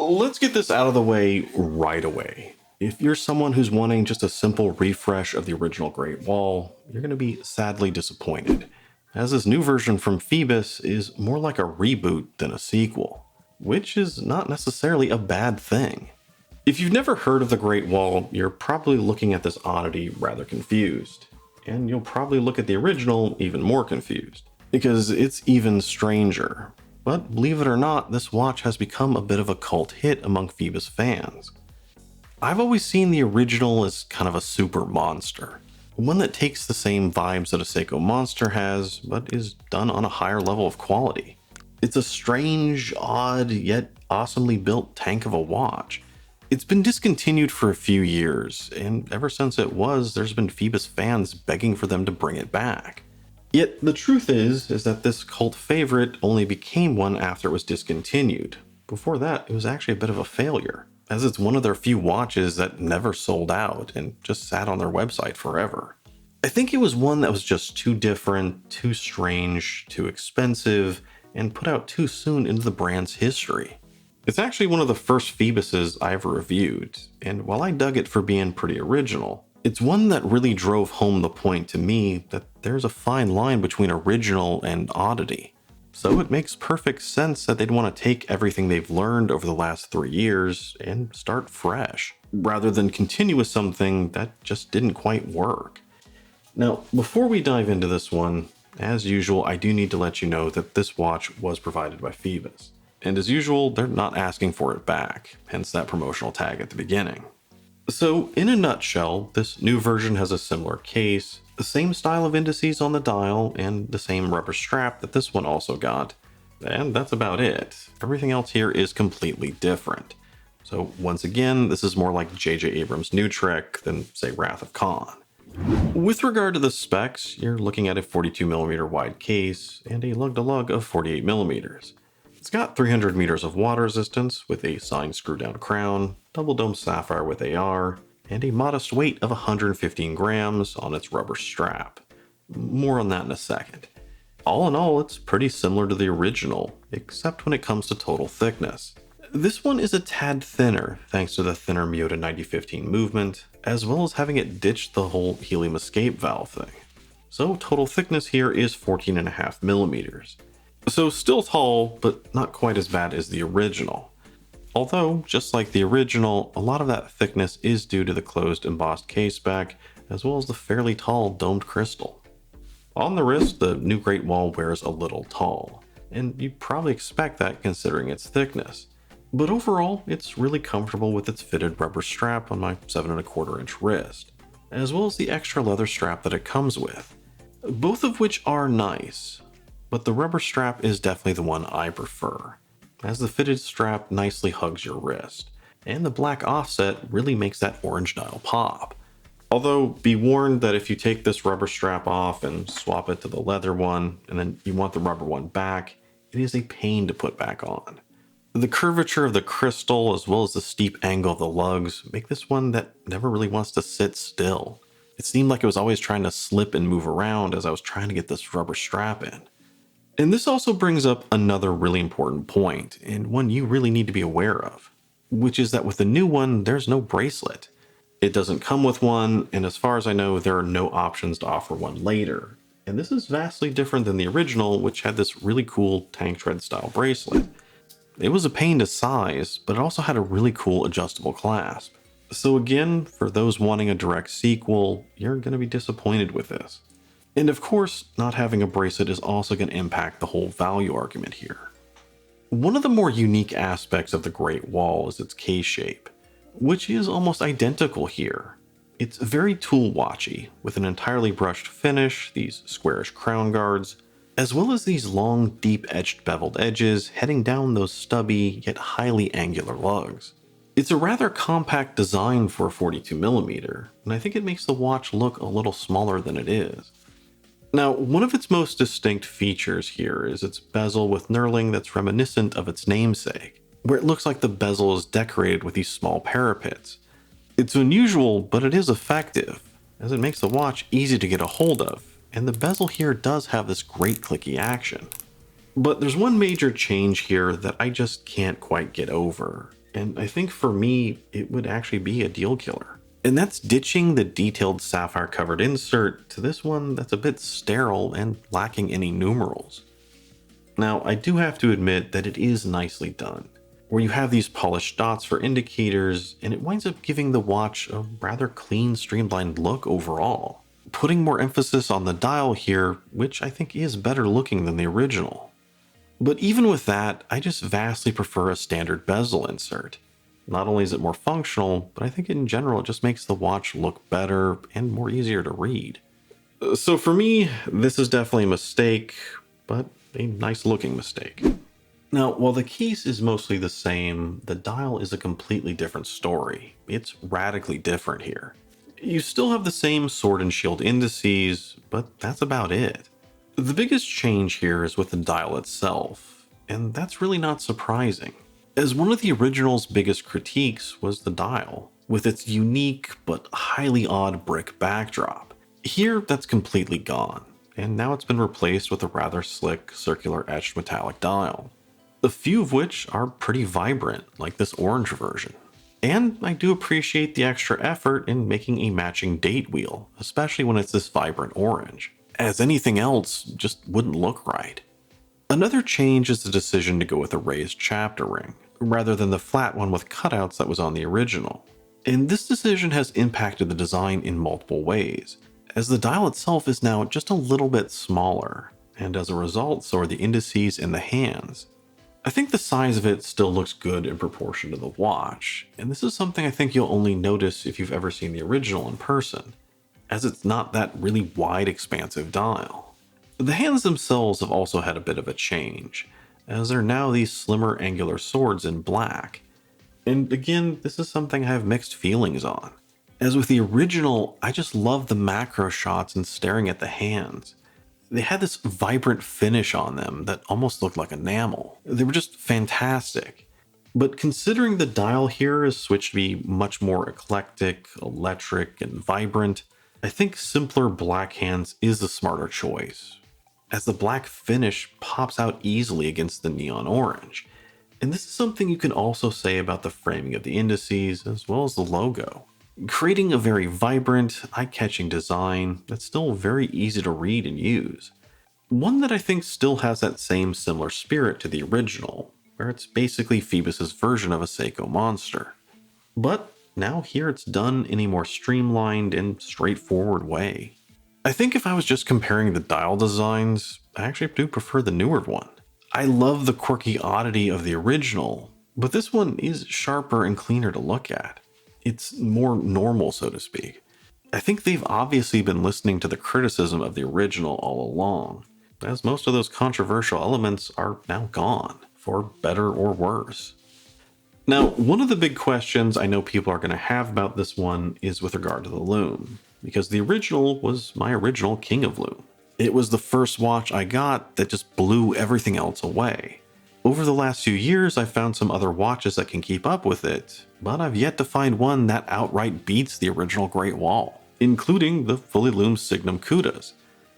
Let's get this out of the way right away. If you're someone who's wanting just a simple refresh of the original Great Wall, you're going to be sadly disappointed, as this new version from Phoibos is more like a reboot than a sequel, which is not necessarily a bad thing. If you've never heard of the Great Wall, you're probably looking at this oddity rather confused, and you'll probably look at the original even more confused, because it's even stranger. But believe it or not, this watch has become a bit of a cult hit among Phoibos fans. I've always seen the original as kind of a super monster, one that takes the same vibes that a Seiko Monster has, but is done on a higher level of quality. It's a strange, odd, yet awesomely built tank of a watch. It's been discontinued for a few years, and ever since it was, there's been Phoibos fans begging for them to bring it back. Yet the truth is that this cult favorite only became one after it was discontinued. Before that, it was actually a bit of a failure, as it's one of their few watches that never sold out and just sat on their website forever. I think it was one that was just too different, too strange, too expensive, and put out too soon into the brand's history. It's actually one of the first Phoiboses I ever reviewed, and while I dug it for being pretty original, it's one that really drove home the point to me that there's a fine line between original and oddity. So it makes perfect sense that they'd want to take everything they've learned over the last 3 years and start fresh, rather than continue with something that just didn't quite work. Now, before we dive into this one, as usual, I do need to let you know that this watch was provided by Phoibos. And as usual, they're not asking for it back, hence that promotional tag at the beginning. So, in a nutshell, this new version has a similar case, the same style of indices on the dial, and the same rubber strap that this one also got. And that's about it. Everything else here is completely different. So once again, this is more like J.J. Abrams' New Trek than, say, Wrath of Khan. With regard to the specs, you're looking at a 42mm wide case and a lug-to-lug of 48mm. It's got 300 meters of water resistance with a signed screw-down crown, double-dome sapphire with AR, and a modest weight of 115 grams on its rubber strap. More on that in a second. All in all, it's pretty similar to the original, except when it comes to total thickness. This one is a tad thinner, thanks to the thinner Miyota 9015 movement, as well as having it ditch the whole helium escape valve thing. So total thickness here is 14.5 millimeters. So still tall, but not quite as bad as the original. Although, just like the original, a lot of that thickness is due to the closed embossed case back, as well as the fairly tall domed crystal. On the wrist, the new Great Wall wears a little tall, and you'd probably expect that considering its thickness. But overall, it's really comfortable with its fitted rubber strap on my 7¼ inch wrist, as well as the extra leather strap that it comes with, both of which are nice. But the rubber strap is definitely the one I prefer, as the fitted strap nicely hugs your wrist, and the black offset really makes that orange dial pop. Although, be warned that if you take this rubber strap off and swap it to the leather one, and then you want the rubber one back, it is a pain to put back on. The curvature of the crystal, as well as the steep angle of the lugs, make this one that never really wants to sit still. It seemed like it was always trying to slip and move around as I was trying to get this rubber strap in. And this also brings up another really important point, and one you really need to be aware of, which is that with the new one, there's no bracelet. It doesn't come with one, and as far as I know, there are no options to offer one later. And this is vastly different than the original, which had this really cool tank tread style bracelet. It was a pain to size, but it also had a really cool adjustable clasp. So again, for those wanting a direct sequel, you're going to be disappointed with this. And of course, not having a bracelet is also going to impact the whole value argument here. One of the more unique aspects of the Great Wall is its case shape, which is almost identical here. It's very tool-watchy, with an entirely brushed finish, these squarish crown guards, as well as these long, deep-etched beveled edges heading down those stubby, yet highly angular lugs. It's a rather compact design for a 42mm, and I think it makes the watch look a little smaller than it is. Now, one of its most distinct features here is its bezel with knurling that's reminiscent of its namesake, where it looks like the bezel is decorated with these small parapets. It's unusual, but it is effective, as it makes the watch easy to get a hold of, and the bezel here does have this great clicky action. But there's one major change here that I just can't quite get over, and I think for me, it would actually be a deal killer. And that's ditching the detailed sapphire covered insert to this one that's a bit sterile and lacking any numerals. Now, I do have to admit that it is nicely done, where you have these polished dots for indicators, and it winds up giving the watch a rather clean, streamlined look overall, putting more emphasis on the dial here, which I think is better looking than the original. But even with that, I just vastly prefer a standard bezel insert. Not only is it more functional, but I think in general it just makes the watch look better and more easier to read. So for me, this is definitely a mistake, but a nice looking mistake. Now, while the case is mostly the same, the dial is a completely different story. It's radically different here. You still have the same sword and shield indices, but that's about it. The biggest change here is with the dial itself, and that's really not surprising, as one of the original's biggest critiques was the dial, with its unique but highly odd brick backdrop. Here, that's completely gone, and now it's been replaced with a rather slick, circular etched metallic dial. A few of which are pretty vibrant, like this orange version. And I do appreciate the extra effort in making a matching date wheel, especially when it's this vibrant orange, as anything else just wouldn't look right. Another change is the decision to go with a raised chapter ring, rather than the flat one with cutouts that was on the original. And this decision has impacted the design in multiple ways, as the dial itself is now just a little bit smaller, and as a result, so are the indices and the hands. I think the size of it still looks good in proportion to the watch, and this is something I think you'll only notice if you've ever seen the original in person, as it's not that really wide, expansive dial. The hands themselves have also had a bit of a change, as they're now these slimmer angular swords in black. And again, this is something I have mixed feelings on. As with the original, I just love the macro shots and staring at the hands. They had this vibrant finish on them that almost looked like enamel. They were just fantastic. But considering the dial here is switched to be much more eclectic, electric, and vibrant, I think simpler black hands is the smarter choice, as the black finish pops out easily against the neon orange. And this is something you can also say about the framing of the indices as well as the logo, creating a very vibrant, eye-catching design that's still very easy to read and use. One that I think still has that same similar spirit to the original, where it's basically Phoibos' version of a Seiko Monster. But now here it's done in a more streamlined and straightforward way. I think if I was just comparing the dial designs, I actually do prefer the newer one. I love the quirky oddity of the original, but this one is sharper and cleaner to look at. It's more normal, so to speak. I think they've obviously been listening to the criticism of the original all along, as most of those controversial elements are now gone, for better or worse. Now, one of the big questions I know people are going to have about this one is with regard to the Lume, because the original was my original King of Lume. It was the first watch I got that just blew everything else away. Over the last few years, I've found some other watches that can keep up with it, but I've yet to find one that outright beats the original Great Wall, including the fully loomed Signum Cudas.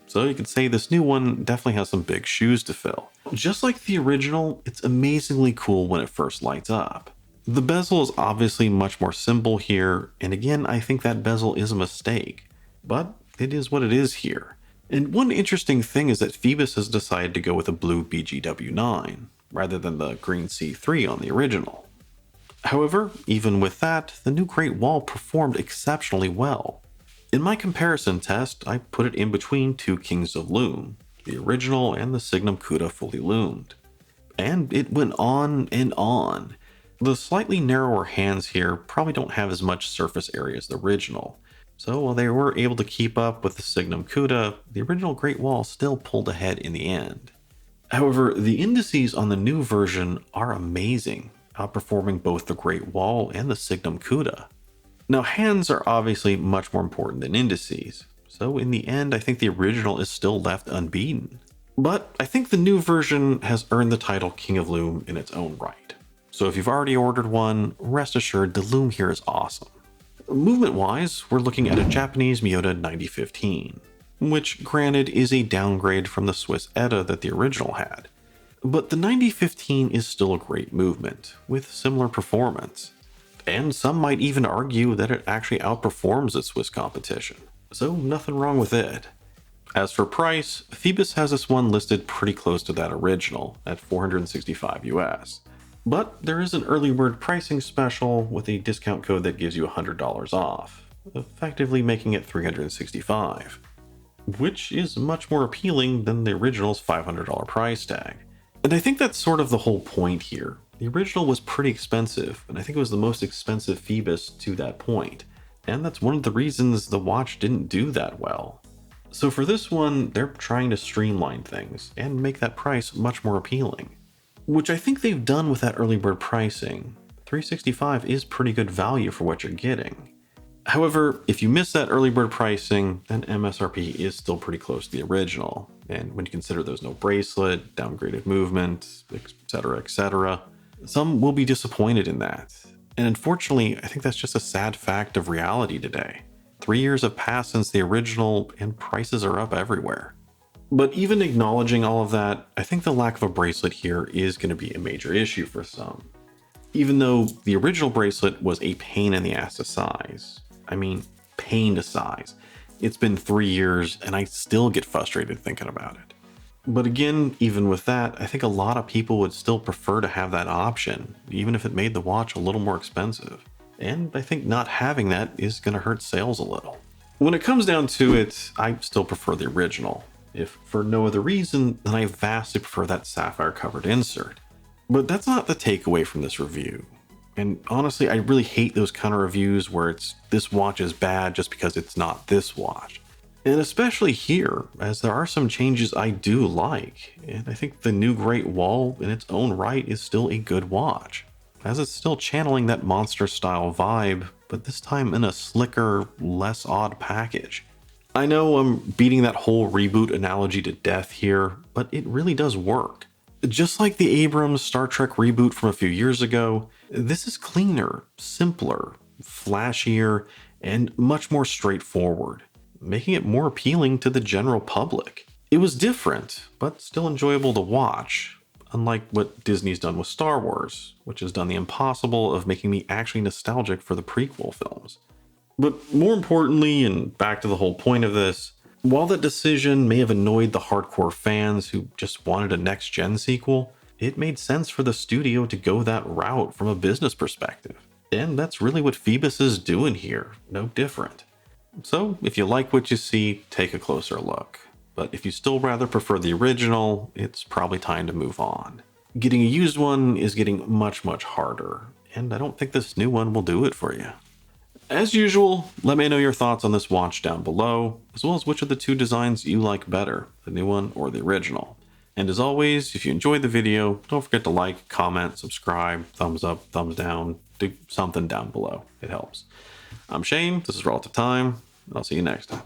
So you could say this new one definitely has some big shoes to fill. Just like the original, it's amazingly cool when it first lights up. The bezel is obviously much more simple here, and again, I think that bezel is a mistake, but it is what it is here. And one interesting thing is that Phoibos has decided to go with a blue BGW9, rather than the green C3 on the original. However, even with that, the new Great Wall performed exceptionally well. In my comparison test, I put it in between two Kings of Lume, the original and the Signum Cuda fully loomed. And it went on and on. The slightly narrower hands here probably don't have as much surface area as the original, so while they were able to keep up with the Signum Cuda, the original Great Wall still pulled ahead in the end. However, the indices on the new version are amazing, outperforming both the Great Wall and the Signum Cuda. Now, hands are obviously much more important than indices, so in the end I think the original is still left unbeaten. But I think the new version has earned the title King of Lume in its own right. So if you've already ordered one, rest assured the Lume here is awesome. Movement-wise, we're looking at a Japanese Miyota 9015, which granted is a downgrade from the Swiss ETA that the original had. But the 9015 is still a great movement, with similar performance. And some might even argue that it actually outperforms its Swiss competition. So nothing wrong with it. As for price, Phoibos has this one listed pretty close to that original at 465 US. But there is an early bird pricing special with a discount code that gives you $100 off, effectively making it 365, which is much more appealing than the original's $500 price tag. And I think that's sort of the whole point here. The original was pretty expensive, and I think it was the most expensive Phoibos to that point. And that's one of the reasons the watch didn't do that well. So for this one, they're trying to streamline things and make that price much more appealing, which I think they've done with that early bird pricing. 365 is pretty good value for what you're getting. However, if you miss that early bird pricing, then MSRP is still pretty close to the original. And when you consider there's no bracelet, downgraded movement, etc., some will be disappointed in that. And unfortunately, I think that's just a sad fact of reality today. 3 years have passed since the original, and prices are up everywhere. But even acknowledging all of that, I think the lack of a bracelet here is going to be a major issue for some. Even though the original bracelet was a pain in the ass to size. I mean, pain to size. It's been 3 years, and I still get frustrated thinking about it. But again, even with that, I think a lot of people would still prefer to have that option, even if it made the watch a little more expensive. And I think not having that is going to hurt sales a little. When it comes down to it, I still prefer the original. If for no other reason, then I vastly prefer that sapphire covered insert. But that's not the takeaway from this review. And honestly, I really hate those kind of reviews where it's this watch is bad just because it's not this watch. And especially here, as there are some changes I do like. And I think the new Great Wall in its own right is still a good watch, as it's still channeling that monster style vibe, but this time in a slicker, less odd package. I know I'm beating that whole reboot analogy to death here, but it really does work. Just like the Abrams Star Trek reboot from a few years ago, this is cleaner, simpler, flashier, and much more straightforward, making it more appealing to the general public. It was different, but still enjoyable to watch, unlike what Disney's done with Star Wars, which has done the impossible of making me actually nostalgic for the prequel films. But more importantly, and back to the whole point of this, while that decision may have annoyed the hardcore fans who just wanted a next-gen sequel, it made sense for the studio to go that route from a business perspective. And that's really what Phoibos is doing here, no different. So if you like what you see, take a closer look. But if you still rather prefer the original, it's probably time to move on. Getting a used one is getting much, much harder, and I don't think this new one will do it for you. As usual, let me know your thoughts on this watch down below, as well as which of the two designs you like better, the new one or the original. And as always, if you enjoyed the video, don't forget to like, comment, subscribe, thumbs up, thumbs down, do something down below. It helps. I'm Shane, this is Relative Time, and I'll see you next time.